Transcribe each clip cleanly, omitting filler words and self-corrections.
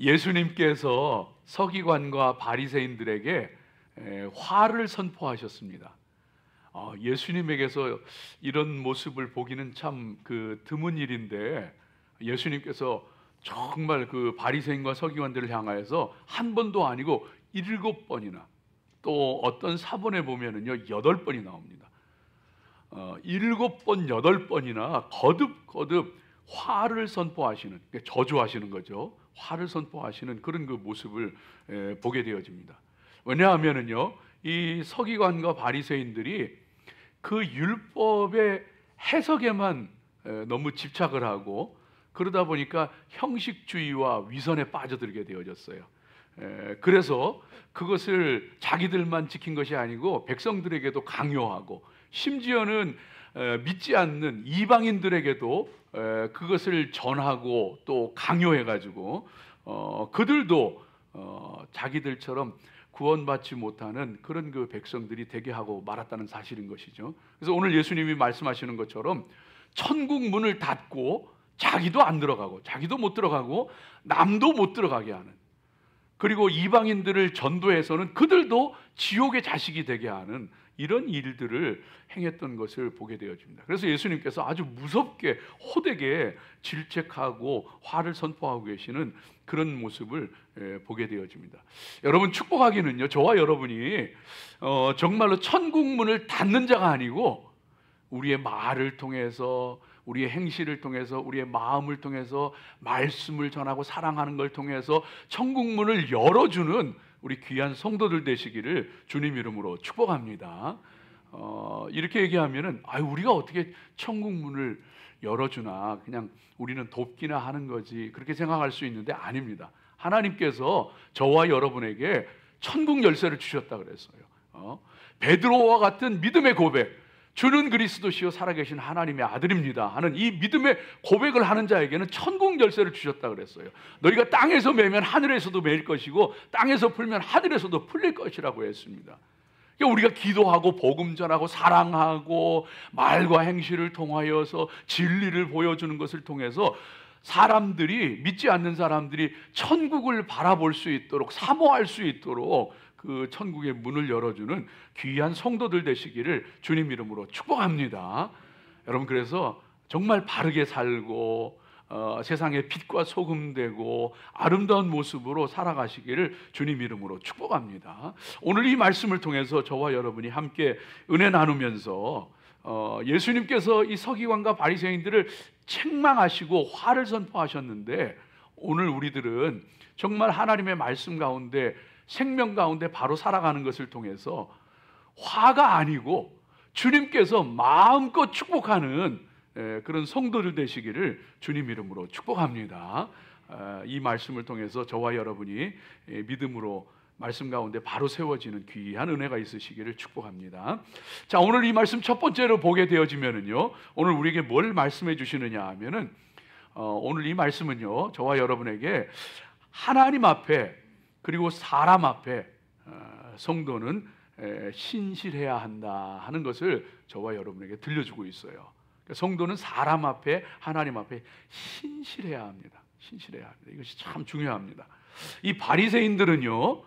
예수님께서 서기관과 바리새인들에게 화를 선포하셨습니다. 예수님에게서 이런 모습을 보기는 참 드문 일인데, 예수님께서 정말 그 바리새인과 서기관들을 향하여서 한 번도 아니고 7번이나, 또 어떤 사본에 보면은요 8번이 나옵니다. 7번, 8번이나 거듭거듭 화를 선포하시는, 저주하시는 거죠. 화를 선포하시는 그런 그 모습을 보게 되어집니다. 왜냐하면은요, 이 서기관과 바리새인들이 그 율법의 해석에만 너무 집착을 하고, 그러다 보니까 형식주의와 위선에 빠져들게 되어졌어요. 그래서 그것을 자기들만 지킨 것이 아니고 백성들에게도 강요하고, 심지어는 믿지 않는 이방인들에게도 그것을 전하고 또 강요해가지고 그들도 자기들처럼 구원받지 못하는 그런 그 백성들이 되게 하고 말았다는 사실인 것이죠. 그래서 오늘 예수님이 말씀하시는 것처럼 천국 문을 닫고 자기도 안 들어가고, 자기도 못 들어가고 남도 못 들어가게 하는, 그리고 이방인들을 전도해서는 그들도 지옥의 자식이 되게 하는 이런 일들을 행했던 것을 보게 되어집니다. 그래서 예수님께서 아주 무섭게 호되게 질책하고 화를 선포하고 계시는 그런 모습을 보게 되어집니다. 여러분, 축복하기는요, 저와 여러분이 정말로 천국 문을 닫는 자가 아니고 우리의 말을 통해서, 우리의 행실을 통해서, 우리의 마음을 통해서, 말씀을 전하고 사랑하는 걸 통해서 천국 문을 열어주는 우리 귀한 성도들 되시기를 주님 이름으로 축복합니다. 이렇게 얘기하면은 우리가 어떻게 천국 문을 열어주나, 그냥 우리는 돕기나 하는 거지, 그렇게 생각할 수 있는데 아닙니다. 하나님께서 저와 여러분에게 천국 열쇠를 주셨다 그랬어요. 베드로와 같은 믿음의 고백, 주는 그리스도시요 살아계신 하나님의 아들입니다 하는 이 믿음의 고백을 하는 자에게는 천국 열쇠를 주셨다 그랬어요. 너희가 땅에서 매면 하늘에서도 매일 것이고 땅에서 풀면 하늘에서도 풀릴 것이라고 했습니다. 그러니까 우리가 기도하고 복음 전하고 사랑하고 말과 행실을 통하여서 진리를 보여주는 것을 통해서 사람들이, 믿지 않는 사람들이 천국을 바라볼 수 있도록, 사모할 수 있도록 그 천국의 문을 열어주는 귀한 성도들 되시기를 주님 이름으로 축복합니다. 여러분, 그래서 정말 바르게 살고 세상의 빛과 소금 되고 아름다운 모습으로 살아가시기를 주님 이름으로 축복합니다. 오늘 이 말씀을 통해서 저와 여러분이 함께 은혜 나누면서 예수님께서 이 서기관과 바리새인들을 책망하시고 화를 선포하셨는데, 오늘 우리들은 정말 하나님의 말씀 가운데, 생명 가운데 바로 살아가는 것을 통해서 화가 아니고 주님께서 마음껏 축복하는 그런 성도들 되시기를 주님 이름으로 축복합니다. 이 말씀을 통해서 저와 여러분이 믿음으로 말씀 가운데 바로 세워지는 귀한 은혜가 있으시기를 축복합니다. 자, 오늘 이 말씀 첫 번째로 보게 되어지면은요, 오늘 우리에게 뭘 말씀해 주시느냐 하면은, 오늘 이 말씀은요, 저와 여러분에게 하나님 앞에, 그리고 사람 앞에 성도는 신실해야 한다 하는 것을 저와 여러분에게 들려주고 있어요. 성도는 사람 앞에, 하나님 앞에 신실해야 합니다. 신실해야 합니다. 이것이 참 중요합니다. 이 바리새인들은요,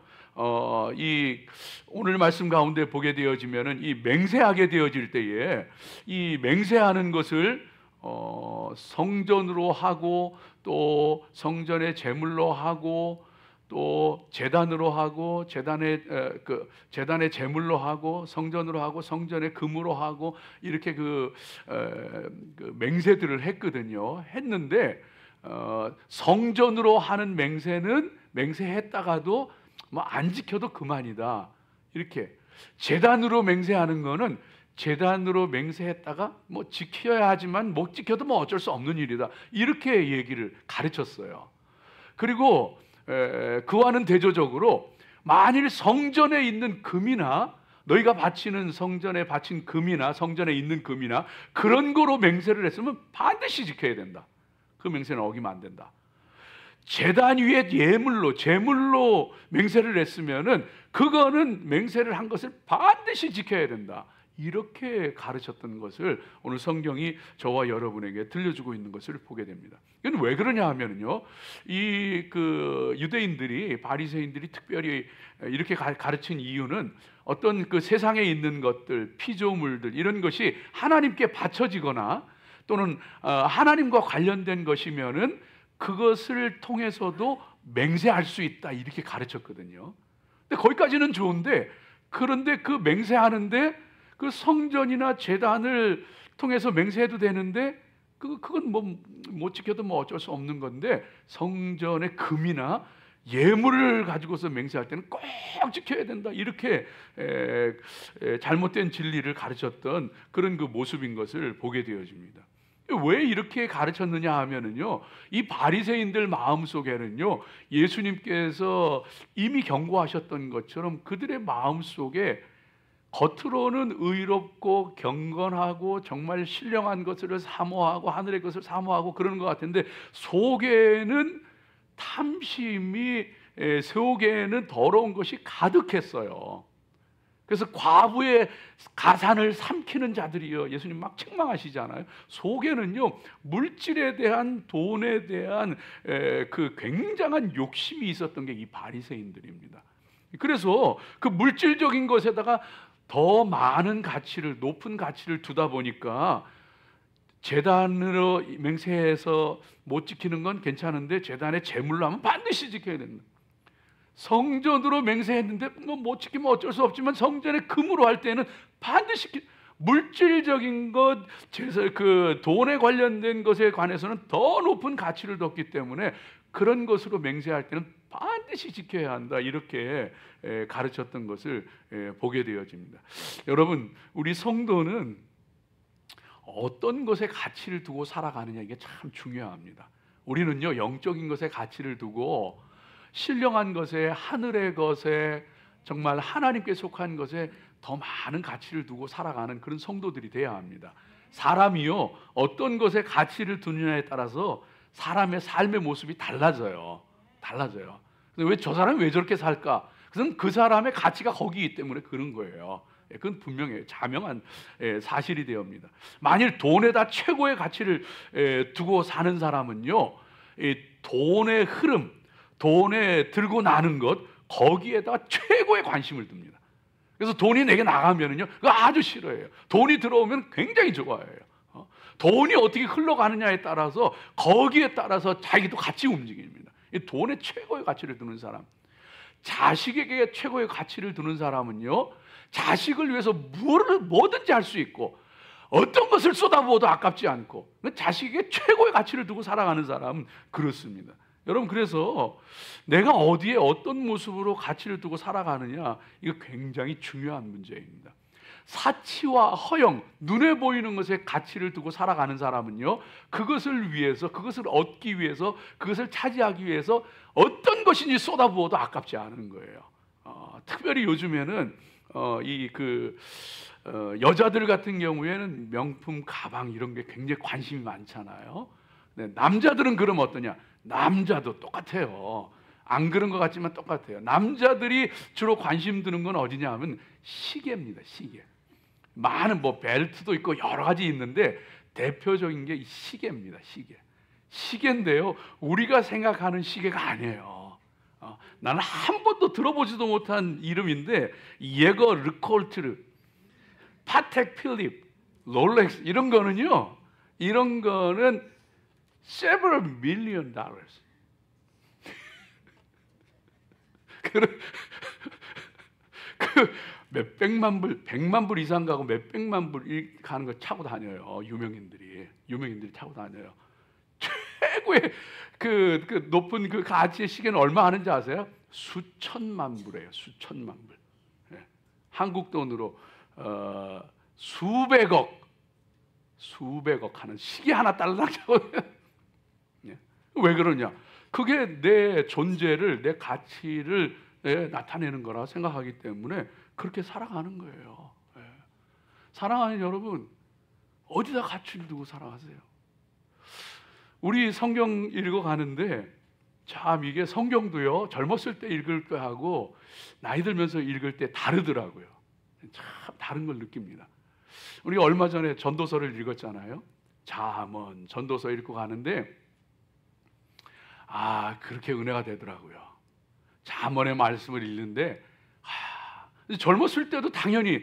이 오늘 말씀 가운데 보게 되어지면은 이 맹세하게 되어질 때에 이 맹세하는 것을 성전으로 하고, 또 성전의 제물로 하고, 또 제단으로 하고, 제단의 제물로 하고, 성전으로 하고, 성전의 금으로 하고, 이렇게 그 맹세들을 했는데, 성전으로 하는 맹세는 맹세했다가도 안 지켜도 그만이다. 이렇게 제단으로 맹세하는 거는 제단으로 맹세했다가 지켜야 하지만 못 지켜도 어쩔 수 없는 일이다. 이렇게 얘기를 가르쳤어요. 그리고 그와는 대조적으로, 만일 성전에 있는 금이나, 너희가 바치는 성전에 바친 금이나, 성전에 있는 금이나 그런 거로 맹세를 했으면 반드시 지켜야 된다. 그 맹세는 어기면 안 된다. 제단 위에 제물로 맹세를 했으면은 그거는 맹세를 한 것을 반드시 지켜야 된다. 이렇게 가르쳤던 것을 오늘 성경이 저와 여러분에게 들려주고 있는 것을 보게 됩니다. 이건 왜 그러냐 하면요, 이 그 유대인들이, 바리새인들이 특별히 이렇게 가르친 이유는 어떤 그 세상에 있는 것들, 피조물들, 이런 것이 하나님께 바쳐지거나 또는 하나님과 관련된 것이면은 그것을 통해서도 맹세할 수 있다, 이렇게 가르쳤거든요. 근데 거기까지는 좋은데, 그런데 그 맹세하는데 그 성전이나 제단을 통해서 맹세해도 되는데 그건 뭐 못 지켜도 뭐 어쩔 수 없는 건데, 성전의 금이나 예물을 가지고서 맹세할 때는 꼭 지켜야 된다, 이렇게 잘못된 진리를 가르쳤던 그런 그 모습인 것을 보게 되어집니다. 왜 이렇게 가르쳤느냐 하면은요, 이 바리새인들 마음속에는요, 예수님께서 이미 경고하셨던 것처럼 그들의 마음속에 겉으로는 의롭고 경건하고 정말 신령한 것을 사모하고 하늘의 것을 사모하고 그러는 것 같은데, 속에는 탐심이, 속에는 더러운 것이 가득했어요. 그래서 과부의 가산을 삼키는 자들이요, 예수님 막 책망하시잖아요. 속에는요, 물질에 대한, 돈에 대한 그 굉장한 욕심이 있었던 게 이 바리새인들입니다. 그래서 그 물질적인 것에다가 더 많은 가치를, 높은 가치를 두다 보니까 제단으로 맹세해서 못 지키는 건 괜찮은데 제단에 제물로 하면 반드시 지켜야 된다. 성전으로 맹세했는데 뭐 못 지키면 어쩔 수 없지만 성전에 금으로 할 때는 반드시 물질적인 것, 그 돈에 관련된 것에 관해서는 더 높은 가치를 뒀기 때문에 그런 것으로 맹세할 때는 반드시 지켜야 한다, 이렇게 가르쳤던 것을 보게 되어집니다. 여러분, 우리 성도는 어떤 것에 가치를 두고 살아가느냐, 이게 참 중요합니다. 우리는요, 영적인 것에 가치를 두고 신령한 것에, 하늘의 것에, 정말 하나님께 속한 것에 더 많은 가치를 두고 살아가는 그런 성도들이 돼야 합니다. 사람이요, 어떤 것에 가치를 두느냐에 따라서 사람의 삶의 모습이 달라져요. 왜 저 사람이 왜 저렇게 살까? 그건 그 사람의 가치가 거기이기 때문에 그런 거예요. 그건 분명히 자명한 사실이 되옵니다. 만일 돈에다 최고의 가치를 두고 사는 사람은요, 돈의 흐름, 돈에 들고 나는 것, 거기에다 최고의 관심을 둡니다. 그래서 돈이 내게 나가면은요, 그거 아주 싫어해요. 돈이 들어오면 굉장히 좋아해요. 돈이 어떻게 흘러가느냐에 따라서, 거기에 따라서 자기도 같이 움직입니다. 이 돈에 최고의 가치를 두는 사람, 자식에게 최고의 가치를 두는 사람은요, 자식을 위해서 뭐든지 할 수 있고 어떤 것을 쏟아부어도 아깝지 않고, 자식에게 최고의 가치를 두고 살아가는 사람은 그렇습니다. 여러분, 그래서 내가 어디에 어떤 모습으로 가치를 두고 살아가느냐, 이거 굉장히 중요한 문제입니다. 사치와 허영, 눈에 보이는 것에 가치를 두고 살아가는 사람은요, 그것을 위해서, 그것을 얻기 위해서, 그것을 차지하기 위해서 어떤 것인지 쏟아부어도 아깝지 않은 거예요. 특별히 요즘에는 여자들 같은 경우에는 명품 가방 이런 게 굉장히 관심이 많잖아요. 네, 남자들은 그럼 어떠냐? 남자도 똑같아요. 안 그런 것 같지만 똑같아요. 남자들이 주로 관심 두는 건 어디냐 하면 시계입니다. 시계. 많은 뭐 벨트도 있고 여러 가지 있는데 대표적인 게 이 시계입니다. 시계인데요, 우리가 생각하는 시계가 아니에요. 나는 한 번도 들어보지도 못한 이름인데, 예거 르콜트르, 파텍 필립, 롤렉스, 이런 거는요, 이런 거는 several million dollars. 몇백만 불, 100만 불 이상 가고 몇백만 불 가는 거 차고 다녀요. 유명인들이 차고 다녀요. 최고의 그 높은 그 가치의 시계는 얼마 하는지 아세요? 수천만 불이에요. 수천만 불. 예. 한국 돈으로 수백억 하는 시계 하나 딸랑 차고. 예. 왜 그러냐? 그게 내 존재를, 내 가치를 나타내는 거라 생각하기 때문에 그렇게 살아가는 거예요. 예. 사랑하는 여러분, 어디다 가치를 두고 살아가세요? 우리 성경 읽어가는데 참 이게 성경도요, 젊었을 때 읽을 때하고 나이 들면서 읽을 때 다르더라고요. 참 다른 걸 느낍니다. 우리가 얼마 전에 전도서를 읽었잖아요. 잠언 전도서 읽고 가는데 그렇게 은혜가 되더라고요. 잠언의 말씀을 읽는데 젊었을 때도 당연히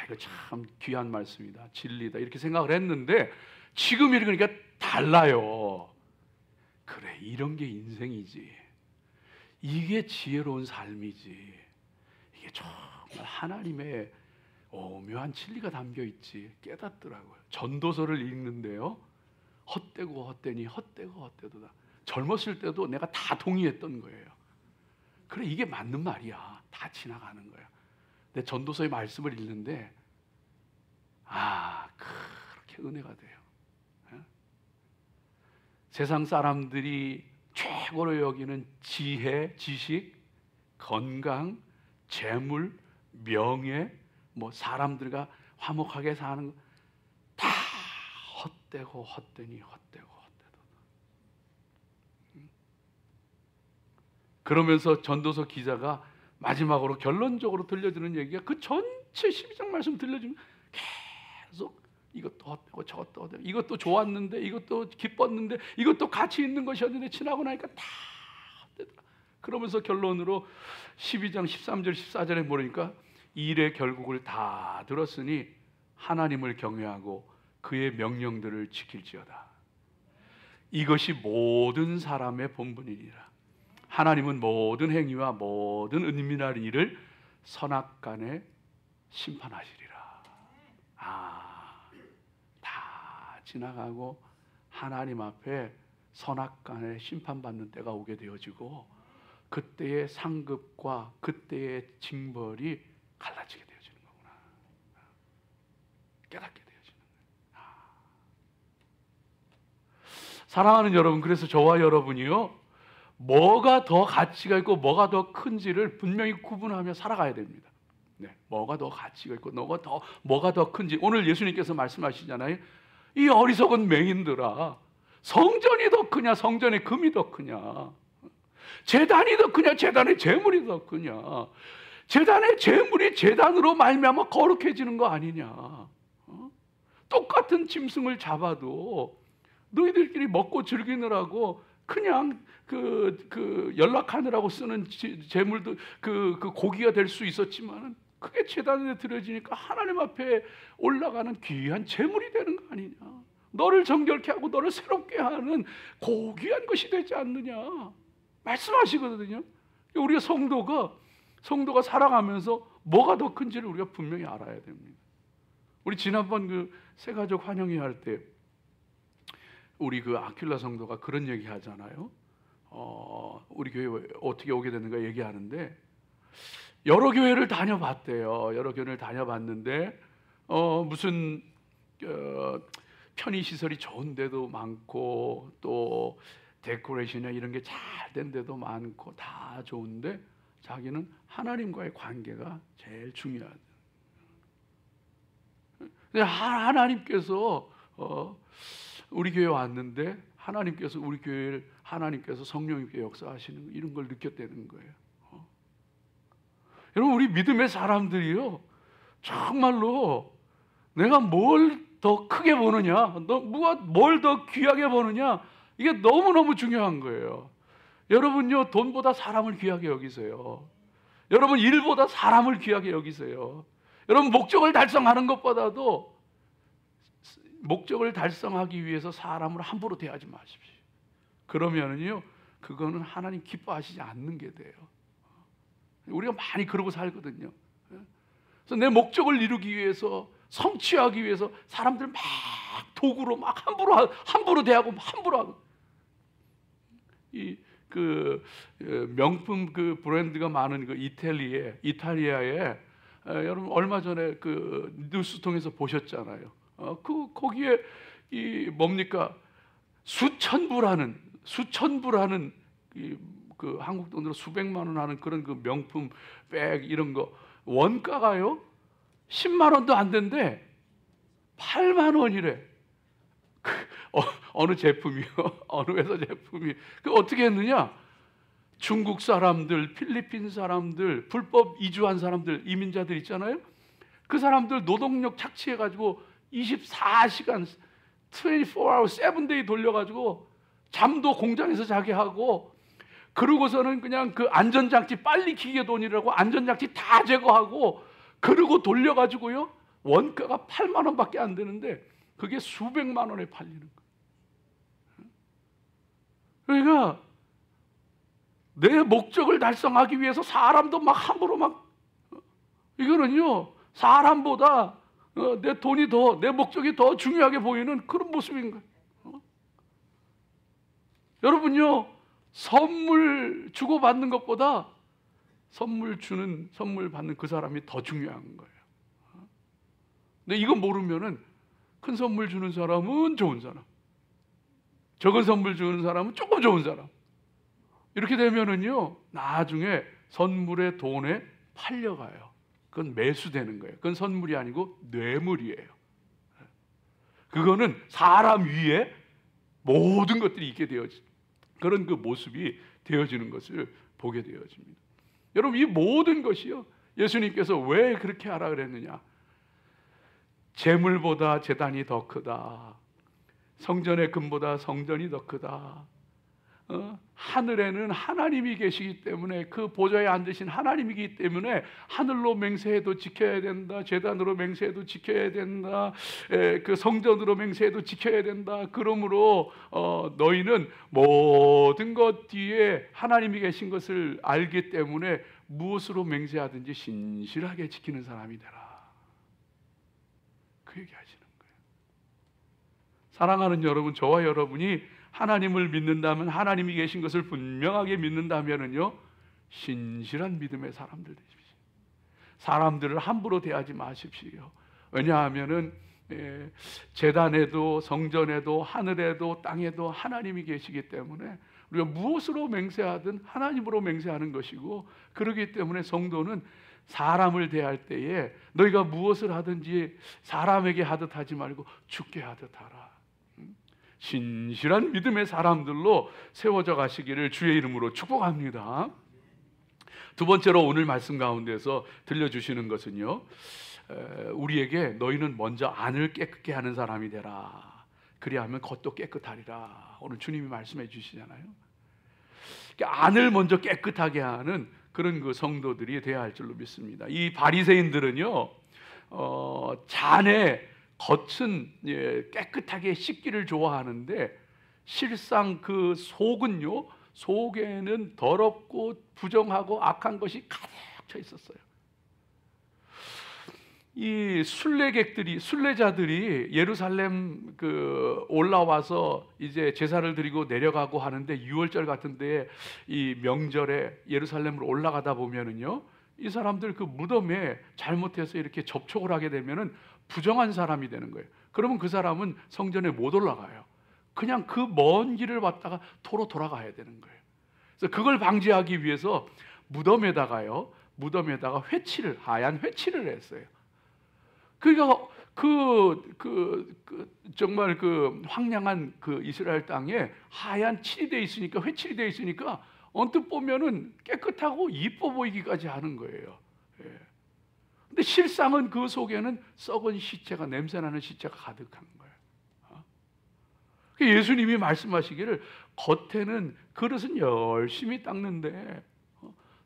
이거 참 귀한 말씀이다, 진리다 이렇게 생각을 했는데 지금 읽으니까 달라요. 그래, 이런 게 인생이지. 이게 지혜로운 삶이지. 이게 정말 하나님의 오묘한 진리가 담겨 있지 깨닫더라고요. 전도서를 읽는데요, 헛되고 헛되니 헛되고 헛되도다. 젊었을 때도 내가 다 동의했던 거예요. 그래, 이게 맞는 말이야. 다 지나가는 거야. 내 전도서의 말씀을 읽는데 그렇게 은혜가 돼요. 세상 사람들이 최고로 여기는 지혜, 지식, 건강, 재물, 명예, 사람들과 화목하게 사는 거 다 헛되고 헛되니 헛되고 헛되도. 그러면서 전도서 기자가 마지막으로 결론적으로 들려주는 얘기가 그 전체 12장 말씀 들려주면 계속 이것도 헛되고 저것도 헛되고, 이것도 좋았는데 이것도 기뻤는데 이것도 가치 있는 것이었는데 지나고 나니까 다 헛되더라. 그러면서 결론으로 12장 13절 14절에 보니까 일의 결국을 다 들었으니 하나님을 경외하고 그의 명령들을 지킬지어다. 이것이 모든 사람의 본분이니라. 하나님은 모든 행위와 모든 은밀한 일을 선악간에 심판하시리라. 다 지나가고 하나님 앞에 선악간에 심판받는 때가 오게 되어지고 그때의 상급과 그때의 징벌이 갈라지게 되어지는 거구나. 깨닫게 되어지는 거예요. 사랑하는 여러분, 그래서 저와 여러분이요, 뭐가 더 가치가 있고 뭐가 더 큰지를 분명히 구분하며 살아가야 됩니다. 뭐가 더 가치가 있고 뭐가 더 큰지. 오늘 예수님께서 말씀하시잖아요. 이 어리석은 맹인들아, 성전이 더 크냐 성전의 금이 더 크냐, 제단이 더 크냐 제단의 재물이 더 크냐, 제단의 재물이 제단으로 말미암아 거룩해지는 거 아니냐. 똑같은 짐승을 잡아도 너희들끼리 먹고 즐기느라고 그냥 그 연락하느라고 쓰는 재물도 그 고기가 될 수 있었지만 그게 제단에 드려지니까 하나님 앞에 올라가는 귀한 재물이 되는 거 아니냐. 너를 정결케 하고 너를 새롭게 하는 고귀한 것이 되지 않느냐 말씀하시거든요. 우리가 성도가 살아가면서 뭐가 더 큰지를 우리가 분명히 알아야 됩니다. 우리 지난번 그 새가족 환영회 할 때 우리 그 아킬라 성도가 그런 얘기 하잖아요. 우리 교회 어떻게 오게 됐는가 얘기하는데 여러 교회를 다녀봤대요. 여러 교회를 다녀봤는데 무슨 편의 시설이 좋은 데도 많고 또 데코레이션이나 이런 게 잘 된 데도 많고 다 좋은데 자기는 하나님과의 관계가 제일 중요하다. 하나님께서 우리 교회 왔는데 하나님께서 우리 교회를 하나님께서 성령님께 역사하시는 이런 걸 느꼈다는 거예요. 여러분, 우리 믿음의 사람들이요, 정말로 내가 뭘 더 크게 보느냐, 뭘 더 귀하게 보느냐, 이게 너무너무 중요한 거예요. 여러분요, 돈보다 사람을 귀하게 여기세요. 여러분, 일보다 사람을 귀하게 여기세요. 여러분, 목적을 달성하는 것보다도 목적을 달성하기 위해서 사람을 함부로 대하지 마십시오. 그러면은요, 그거는 하나님 기뻐하시지 않는 게 돼요. 우리가 많이 그러고 살거든요. 그래서 내 목적을 이루기 위해서, 성취하기 위해서 사람들 막 도구로 막 함부로 대하고 함부로 하고. 그 명품 그 브랜드가 많은 그 이탈리아에 여러분 얼마 전에 그 뉴스 통해서 보셨잖아요. 거기에 이 뭡니까, 수천 불하는 그 한국 돈으로 수백만 원 하는 그런 그 명품 백 이런 거 원가가요 10만 원도 안 된대. 8만 원이래. 어느 제품이요? 어느 회사 제품이? 그 어떻게 했느냐? 중국 사람들, 필리핀 사람들, 불법 이주한 사람들, 이민자들 있잖아요. 그 사람들 노동력 착취해가지고 24시간 24hour 7day 돌려가지고 잠도 공장에서 자게 하고, 그러고서는 그냥 그 안전장치 빨리 기계 돈이라고 안전장치 다 제거하고, 그러고 돌려가지고요 원가가 8만 원밖에 안 되는데 그게 수백만 원에 팔리는 거예요. 그러니까 내 목적을 달성하기 위해서 사람도 막 함부로 막, 이거는요 사람보다 내 돈이 더, 내 목적이 더 중요하게 보이는 그런 모습인 거예요. 여러분요, 선물 주고받는 것보다 선물 받는 그 사람이 더 중요한 거예요. 근데 이거 모르면은 큰 선물 주는 사람은 좋은 사람, 적은 선물 주는 사람은 조금 좋은 사람, 이렇게 되면은요 나중에 선물의 돈에 팔려가요. 그건 매수되는 거예요. 그건 선물이 아니고 뇌물이에요. 그거는 사람 위에 모든 것들이 있게 되어지, 그런 그 모습이 되어지는 것을 보게 되어집니다. 여러분, 이 모든 것이요 예수님께서 왜 그렇게 하라 그랬느냐? 재물보다 제단이 더 크다. 성전의 금보다 성전이 더 크다. 하늘에는 하나님이 계시기 때문에, 그 보좌에 앉으신 하나님이기 때문에 하늘로 맹세해도 지켜야 된다. 제단으로 맹세해도 지켜야 된다. 그 성전으로 맹세해도 지켜야 된다. 그러므로 너희는 모든 것 뒤에 하나님이 계신 것을 알기 때문에 무엇으로 맹세하든지 신실하게 지키는 사람이 되라. 그 얘기하시는 거예요. 사랑하는 여러분, 저와 여러분이 하나님을 믿는다면, 하나님이 계신 것을 분명하게 믿는다면은요 신실한 믿음의 사람들 되십시오. 사람들을 함부로 대하지 마십시오. 왜냐하면은 제단에도 성전에도 하늘에도 땅에도 하나님이 계시기 때문에 우리가 무엇으로 맹세하든 하나님으로 맹세하는 것이고, 그렇기 때문에 성도는 사람을 대할 때에 너희가 무엇을 하든지 사람에게 하듯 하지 말고 주께 하듯 하라. 신실한 믿음의 사람들로 세워져 가시기를 주의 이름으로 축복합니다. 두 번째로 오늘 말씀 가운데서 들려주시는 것은요, 우리에게 너희는 먼저 안을 깨끗게 하는 사람이 되라. 그리하면 겉도 깨끗하리라. 오늘 주님이 말씀해 주시잖아요. 안을 먼저 깨끗하게 하는 그런 그 성도들이 되어야 할 줄로 믿습니다. 이 바리새인들은요 잔의 겉은 깨끗하게 씻기를 좋아하는데, 실상 그 속은요, 속에는 더럽고 부정하고 악한 것이 가득 차 있었어요. 이 순례자들이 예루살렘 올라와서 이제 제사를 드리고 내려가고 하는데, 6월절 같은 데에 이 명절에 예루살렘으로 올라가다 보면은요, 이 사람들 그 무덤에 잘못해서 이렇게 접촉을 하게 되면은 부정한 사람이 되는 거예요. 그러면 그 사람은 성전에 못 올라가요. 그냥 그 먼 길을 왔다가 도로 돌아가야 되는 거예요. 그래서 그걸 방지하기 위해서 무덤에다가 하얀 회칠을 했어요. 그러니까 정말 그 황량한 그 이스라엘 땅에 하얀 칠이 돼 있으니까, 회칠이 돼 있으니까 언뜻 보면은 깨끗하고 이뻐 보이기까지 하는 거예요. 근데 실상은 그 속에는 썩은 시체가, 냄새나는 시체가 가득한 거예요. 예수님이 말씀하시기를 겉에는 그릇은 열심히 닦는데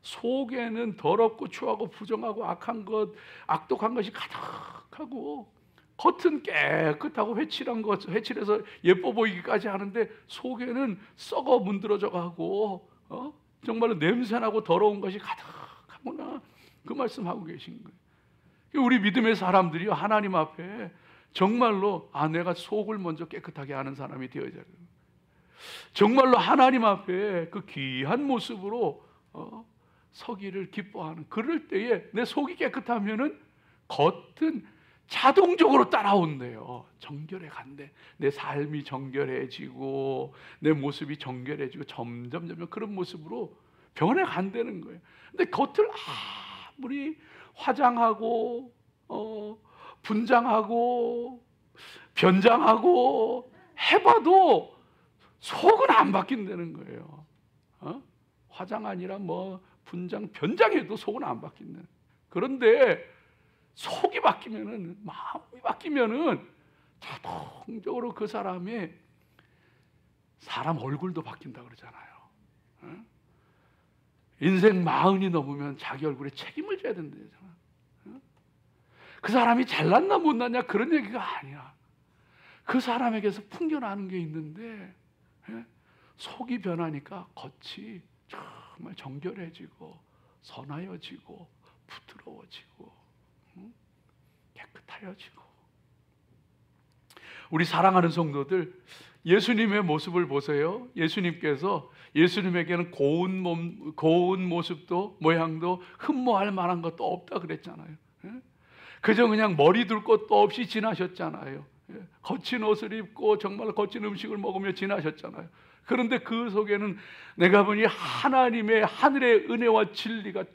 속에는 더럽고 추하고 부정하고 악독한 것이 가득하고, 겉은 깨끗하고 회칠해서 예뻐 보이기까지 하는데 속에는 썩어 문드러져 가고 정말로 냄새나고 더러운 것이 가득하구나, 그 말씀하고 계신 거예요. 우리 믿음의 사람들이 하나님 앞에 정말로 내가 속을 먼저 깨끗하게 하는 사람이 되어야 돼요. 정말로 하나님 앞에 그 귀한 모습으로 서기를 기뻐하는, 그럴 때에 내 속이 깨끗하면은 겉은 자동적으로 따라온대요. 정결해 간대. 내 삶이 정결해지고 내 모습이 정결해지고 점점 그런 모습으로 변해 간다는 거예요. 근데 겉을 아무리 화장하고 분장하고 변장하고 해봐도 속은 안 바뀐다는 거예요. 화장 아니라 뭐 분장 변장해도 속은 안 바뀐다. 그런데 속이 바뀌면은, 마음이 바뀌면은 자동적으로 그 사람의 사람 얼굴도 바뀐다 그러잖아요. 인생 40이 넘으면 자기 얼굴에 책임을 져야 된다잖아. 그 사람이 잘났나 못났냐 그런 얘기가 아니야. 그 사람에게서 풍겨나는 게 있는데 속이 변하니까 겉이 정말 정결해지고 선하여지고 부드러워지고 깨끗하여지고. 우리 사랑하는 성도들, 예수님의 모습을 보세요. 예수님에게는 고운 모습도 모양도 흠모할 만한 것도 없다 그랬잖아요. 그저 그냥 머리 둘 것도 없이 지나셨잖아요. 거친 옷을 입고 정말 거친 음식을 먹으며 지나셨잖아요. 그런데 그 속에는 내가 보니 하나님의 하늘의 은혜와 진리가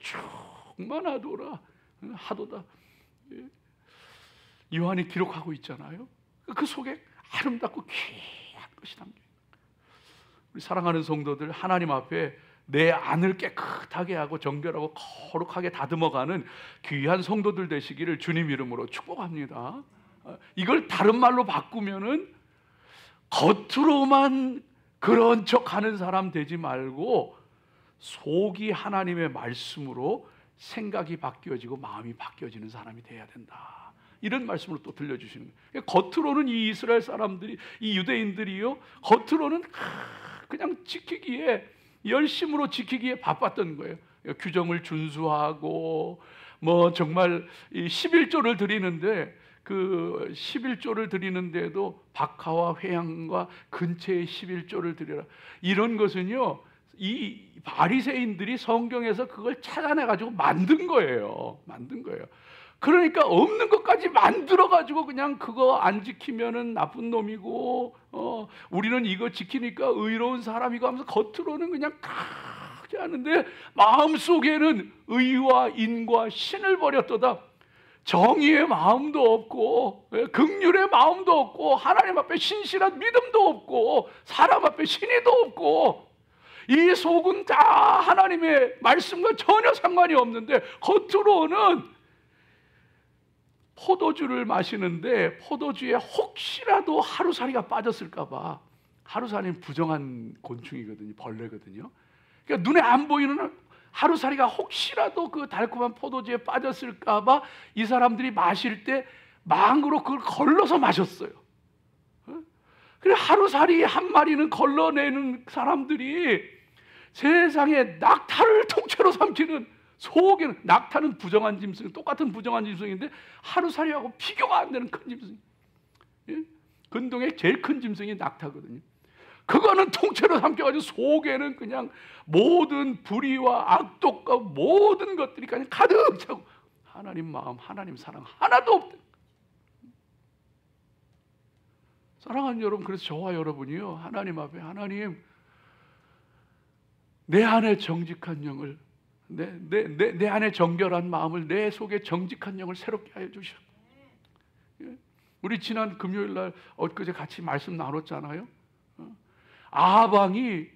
충만하도다. 요한이 기록하고 있잖아요. 그 속에 아름답고 귀한 것이 담겨 있는 거예요. 우리 사랑하는 성도들, 하나님 앞에 내 안을 깨끗하게 하고 정결하고 거룩하게 다듬어가는 귀한 성도들 되시기를 주님 이름으로 축복합니다. 이걸 다른 말로 바꾸면은 겉으로만 그런 척하는 사람 되지 말고 속이 하나님의 말씀으로 생각이 바뀌어지고 마음이 바뀌어지는 사람이 돼야 된다. 이런 말씀으로 또 들려주시는 거예요. 겉으로는 이 이스라엘 사람들이, 이 유대인들이요, 겉으로는 그냥 열심으로 지키기에 바빴던 거예요. 규정을 준수하고 정말 이 11조를 드리는데, 그 11조를 드리는데도 박하와 회향과 근처에 11조를 드려라. 이런 것은요, 이 바리새인들이 성경에서 그걸 찾아내 가지고 만든 거예요. 그러니까 없는 것까지 만들어 가지고 그냥 그거 안 지키면은 나쁜 놈이고, 우리는 이거 지키니까 의로운 사람이고 하면서 겉으로는 그냥 그렇게 하는데 마음 속에는 의와 인과 신을 버렸도다. 정의의 마음도 없고 긍휼의 마음도 없고 하나님 앞에 신실한 믿음도 없고 사람 앞에 신의도 없고, 이 속은 다 하나님의 말씀과 전혀 상관이 없는데 겉으로는 포도주를 마시는데 포도주에 혹시라도 하루살이가 빠졌을까 봐. 하루살이는 부정한 곤충이거든요. 벌레거든요. 그러니까 눈에 안 보이는 하루살이가 혹시라도 그 달콤한 포도주에 빠졌을까 봐 이 사람들이 마실 때 망으로 그걸 걸러서 마셨어요. 그래, 하루살이 한 마리는 걸러내는 사람들이 세상에 낙타를 통째로 삼키는, 속에는 낙타는 부정한 짐승, 똑같은 부정한 짐승인데 하루살이하고 비교가 안 되는 큰 짐승. 근동에 제일 큰 짐승이 낙타거든요. 그거는 통째로 삼켜가지고 속에는 그냥 모든 불의와 악독과 모든 것들이 그냥 가득 차고 하나님 마음, 하나님 사랑 하나도 없다. 사랑하는 여러분, 그래서 저와 여러분이요, 하나님 앞에, 하나님, 내 안에 정직한 영을, 내 안에 정결한 마음을, 내 속에 정직한 영을 새롭게 하여 주시오. 우리 지난 금요일 날 엊그제 같이 말씀 나눴잖아요. 아합 왕이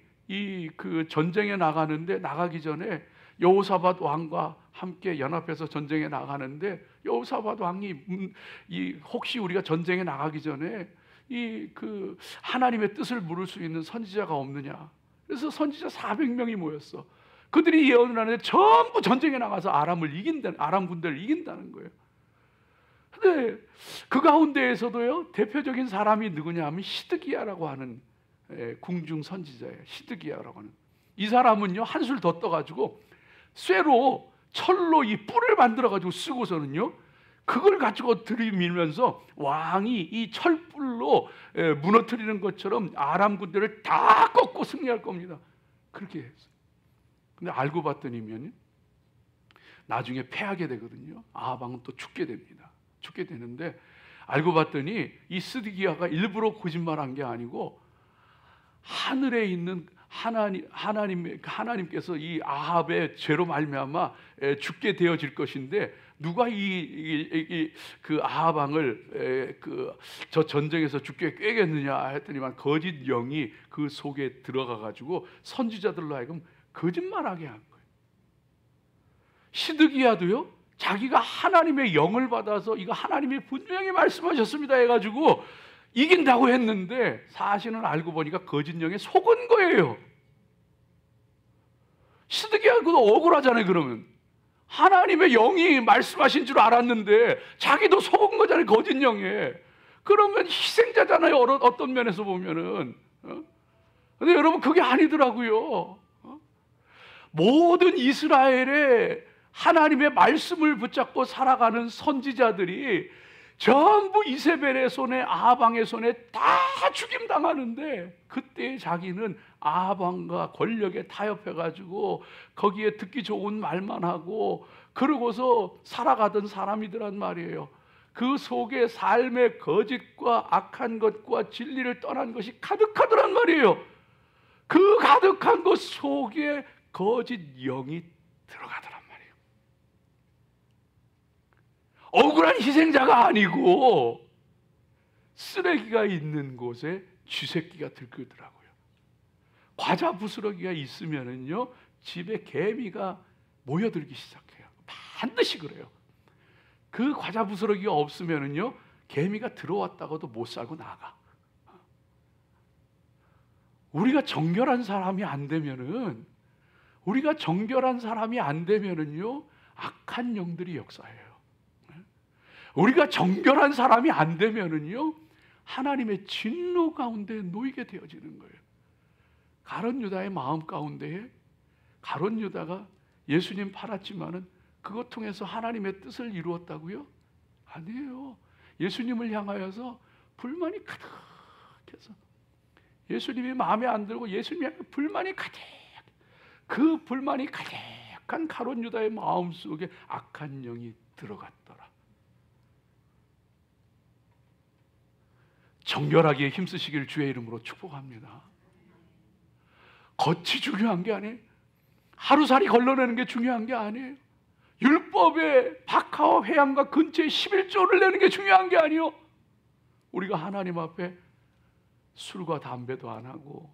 그 전쟁에 나가기 전에 여호사밧 왕과 함께 연합해서 전쟁에 나가는데, 여호사밧 왕이 혹시 우리가 전쟁에 나가기 전에 그 하나님의 뜻을 물을 수 있는 선지자가 없느냐. 그래서 선지자 400명이 모였어. 그들이 예언을 하는데 전부 전쟁에 나가서 아람 군대를 이긴다는 거예요. 근데 그 가운데에서도요, 대표적인 사람이 누구냐 하면 시드기야라고 하는 궁중 선지자예요. 시드기야라고 하는 이 사람은요, 한술 더 떠가지고 쇠로, 철로 이 뿔을 만들어가지고 쓰고서는요, 그걸 가지고 들이밀면서 왕이 이 철뿔로 무너뜨리는 것처럼 아람 군대를 다 꺾고 승리할 겁니다. 그렇게 했어요. 근데 알고 봤더니면 나중에 패하게 되거든요. 아합 왕은 또 죽게 됩니다. 죽게 되는데 알고 봤더니 이 스드기야가 일부러 거짓말한 게 아니고 하늘에 있는 하나님께서 이 아합의 죄로 말미암아 죽게 되어질 것인데, 누가 그 아합 왕을 저 전쟁에서 죽게 꾀겠느냐 했더니만 거짓 영이 그 속에 들어가 가지고 선지자들로 하여금 거짓말하게 한 거예요. 시드기야도요, 자기가 하나님의 영을 받아서 이거 하나님이 분명히 말씀하셨습니다 해가지고 이긴다고 했는데 사실은 알고 보니까 거짓 영에 속은 거예요. 시드기야도 억울하잖아요. 그러면 하나님의 영이 말씀하신 줄 알았는데 자기도 속은 거잖아요. 거짓 영에. 그러면 희생자잖아요. 어떤 면에서 보면은. 근데 여러분 그게 아니더라고요. 모든 이스라엘의 하나님의 말씀을 붙잡고 살아가는 선지자들이 전부 이세벨의 손에, 아방의 손에 다 죽임당하는데, 그때 자기는 아방과 권력에 타협해가지고 거기에 듣기 좋은 말만 하고 그러고서 살아가던 사람이더란 말이에요. 그 속에 삶의 거짓과 악한 것과 진리를 떠난 것이 가득하더란 말이에요. 그 가득한 것 속에 거짓 영이 들어가더란 말이에요. 억울한 희생자가 아니고 쓰레기가 있는 곳에 쥐새끼가 들끓더라고요. 과자 부스러기가 있으면은요 집에 개미가 모여들기 시작해요. 반드시 그래요. 그 과자 부스러기가 없으면은요 개미가 들어왔다고도 못 살고 나가. 우리가 정결한 사람이 안 되면은 악한 영들이 역사해요. 우리가 정결한 사람이 안 되면은요 하나님의 진노 가운데 놓이게 되어지는 거예요. 가룟 유다의 마음 가운데에 가룟 유다가 예수님 팔았지만은 그것 통해서 하나님의 뜻을 이루었다고요? 아니에요. 예수님을 향하여서 불만이 가득해서 예수님이 마음에 안 들고 예수님이 불만이 가득, 그 불만이 가득한 가룟 유다의 마음 속에 악한 영이 들어갔더라. 정결하게 힘쓰시길 주의 이름으로 축복합니다. 겉이 중요한 게 아니에요. 하루살이 걸러내는 게 중요한 게 아니에요. 율법의 박하와 회양과 근처에 11조를 내는 게 중요한 게 아니에요. 우리가 하나님 앞에 술과 담배도 안 하고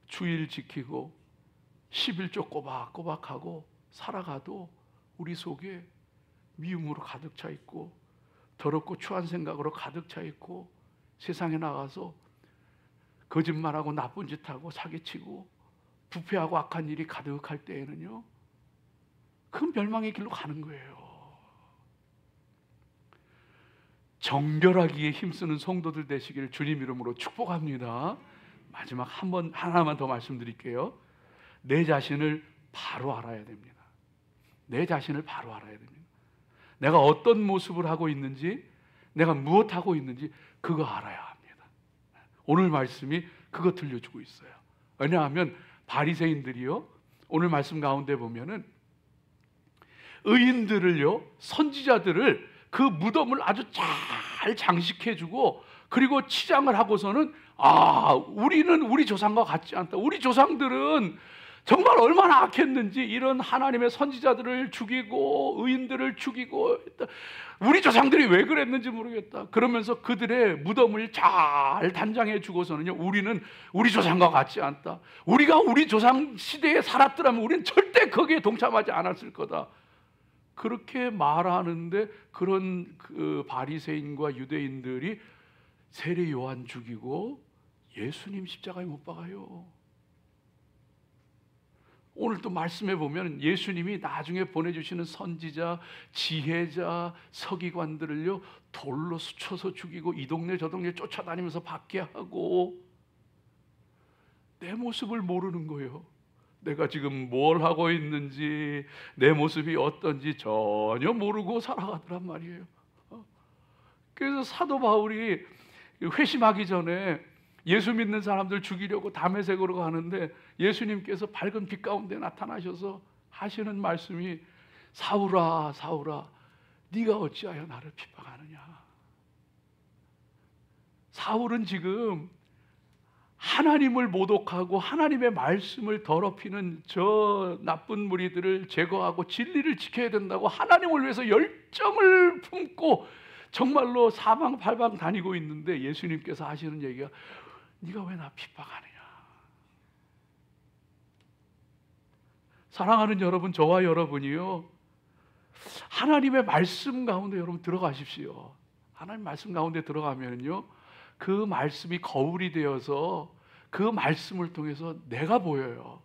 주일 지키고 11조 꼬박꼬박하고 살아가도 우리 속에 미움으로 가득 차 있고 더럽고 추한 생각으로 가득 차 있고 세상에 나가서 거짓말하고 나쁜 짓하고 사기치고 부패하고 악한 일이 가득할 때에는요 그 멸망의 길로 가는 거예요. 정결하기에 힘쓰는 성도들 되시기를 주님 이름으로 축복합니다. 마지막 하나만 더 말씀드릴게요. 내 자신을 바로 알아야 됩니다. 내 자신을 바로 알아야 됩니다. 내가 어떤 모습을 하고 있는지, 내가 무엇하고 있는지 그거 알아야 합니다. 오늘 말씀이 그거 들려주고 있어요. 왜냐하면 바리새인들이요 오늘 말씀 가운데 보면은 의인들을요 선지자들을 그 무덤을 아주 잘 장식해주고 그리고 치장을 하고서는 우리는 우리 조상과 같지 않다. 우리 조상들은 정말 얼마나 악했는지 이런 하나님의 선지자들을 죽이고 의인들을 죽이고 했다. 우리 조상들이 왜 그랬는지 모르겠다. 그러면서 그들의 무덤을 잘 단장해 주고서는요 우리는 우리 조상과 같지 않다. 우리가 우리 조상 시대에 살았더라면 우리는 절대 거기에 동참하지 않았을 거다. 그렇게 말하는데 그런 그 바리새인과 유대인들이 세례 요한 죽이고 예수님 십자가에 못 박아요. 오늘 또 말씀해 보면 예수님이 나중에 보내주시는 선지자, 지혜자, 서기관들을요 돌로 쑤쳐서 죽이고 이 동네 저 동네 쫓아다니면서 받게 하고 내 모습을 모르는 거예요. 내가 지금 뭘 하고 있는지 내 모습이 어떤지 전혀 모르고 살아가더란 말이에요. 그래서 사도 바울이 회심하기 전에 예수 믿는 사람들 죽이려고 다메섹으로 가는데 예수님께서 밝은 빛 가운데 나타나셔서 하시는 말씀이 사울아 사울아 네가 어찌하여 나를 핍박하느냐. 사울은 지금 하나님을 모독하고 하나님의 말씀을 더럽히는 저 나쁜 무리들을 제거하고 진리를 지켜야 된다고 하나님을 위해서 열정을 품고 정말로 사방팔방 다니고 있는데 예수님께서 하시는 얘기가 네가 왜 나 핍박하느냐. 사랑하는 여러분, 저와 여러분이요 하나님의 말씀 가운데 여러분 들어가십시오. 하나님 말씀 가운데 들어가면요, 그 말씀이 거울이 되어서 그 말씀을 통해서 내가 보여요.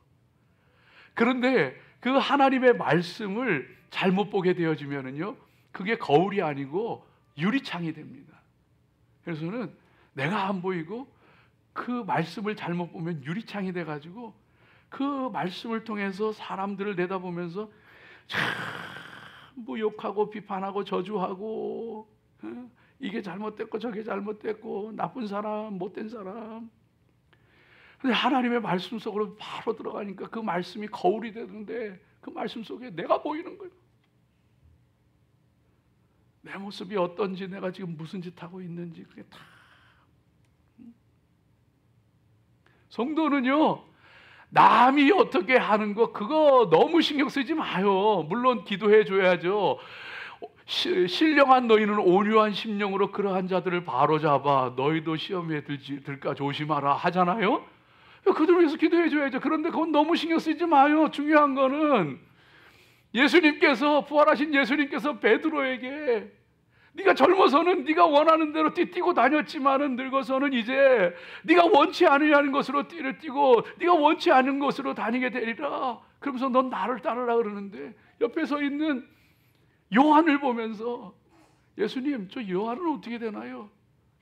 그런데 그 하나님의 말씀을 잘못 보게 되어지면요, 그게 거울이 아니고 유리창이 됩니다. 그래서는 내가 안 보이고 그 말씀을 잘못 보면 유리창이 돼가지고 그 말씀을 통해서 사람들을 내다보면서 뭐 욕하고 비판하고 저주하고, 이게 잘못됐고 저게 잘못됐고 나쁜 사람 못된 사람. 근데 하나님의 말씀 속으로 바로 들어가니까 그 말씀이 거울이 되는데 그 말씀 속에 내가 보이는 거예요. 내 모습이 어떤지, 내가 지금 무슨 짓 하고 있는지 그게 다. 성도는요, 남이 어떻게 하는 거 그거 너무 신경 쓰지 마요. 물론 기도해 줘야죠. 신령한 너희는 온유한 심령으로 그러한 자들을 바로잡아 너희도 시험에 들까 조심하라 하잖아요. 그들을 위해서 기도해 줘야죠. 그런데 그건 너무 신경 쓰지 마요. 중요한 거는 예수님께서, 부활하신 예수님께서 베드로에게 네가 젊어서는 네가 원하는 대로 뛰고 다녔지만은 늙어서는 이제 네가 원치 않으려는 것으로 띠를 띠고 네가 원치 않은 것으로 다니게 되리라. 그러면서 넌 나를 따르라 그러는데, 옆에 서 있는 요한을 보면서 예수님, 저 요한은 어떻게 되나요?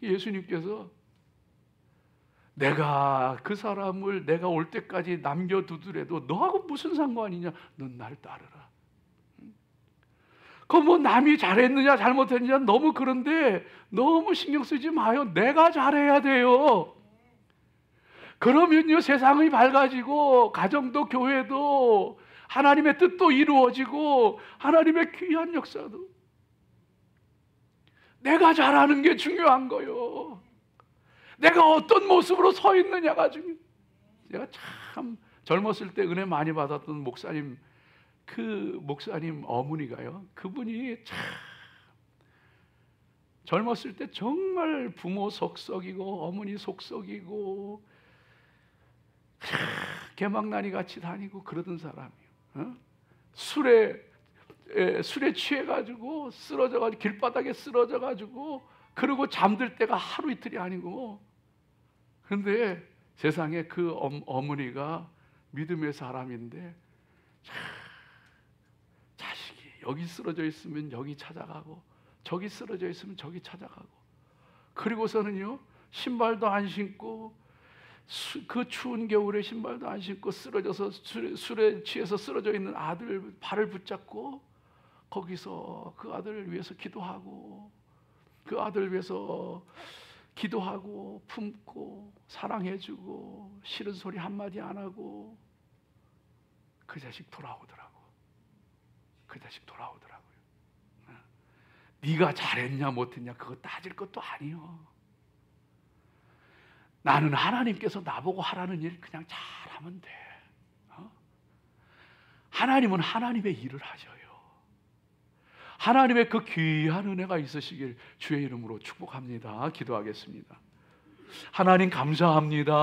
예수님께서 내가 그 사람을 내가 올 때까지 남겨두더라도 너하고 무슨 상관이냐? 넌 나를 따르라. 그 뭐 남이 잘했느냐 잘못했느냐 너무 그런데 너무 신경 쓰지 마요. 내가 잘해야 돼요. 그러면요, 세상이 밝아지고 가정도 교회도 하나님의 뜻도 이루어지고 하나님의 귀한 역사도. 내가 잘하는 게 중요한 거요. 내가 어떤 모습으로 서 있느냐가 중요해요. 제가 참 젊었을 때 은혜 많이 받았던 목사님, 그 목사님 어머니가요, 그분이 참 젊었을 때 정말 부모 속썩이고 어머니 속썩이고 개막난이 같이 다니고 그러던 사람이에요. 술에 취해가지고 쓰러져가지고 길바닥에 쓰러져가지고 그러고 잠들 때가 하루 이틀이 아니고. 그런데 세상에 그 어머니가 믿음의 사람인데 자식이 여기 쓰러져 있으면 여기 찾아가고 저기 쓰러져 있으면 저기 찾아가고, 그리고서는요, 신발도 안 신고 그 추운 겨울에 신발도 안 신고 쓰러져서 술에 취해서 쓰러져 있는 아들 발을 붙잡고 거기서 그 아들을 위해서 기도하고, 그 아들을 위해서 기도하고 품고 사랑해주고 싫은 소리 한마디 안 하고. 그 자식 돌아오더라고. 그 자식 돌아오더라고요. 네가 잘했냐 못했냐 그거 따질 것도 아니요. 나는 하나님께서 나보고 하라는 일 그냥 잘하면 돼. 하나님은 하나님의 일을 하셔요. 하나님의 그 귀한 은혜가 있으시길 주의 이름으로 축복합니다. 기도하겠습니다. 하나님 감사합니다.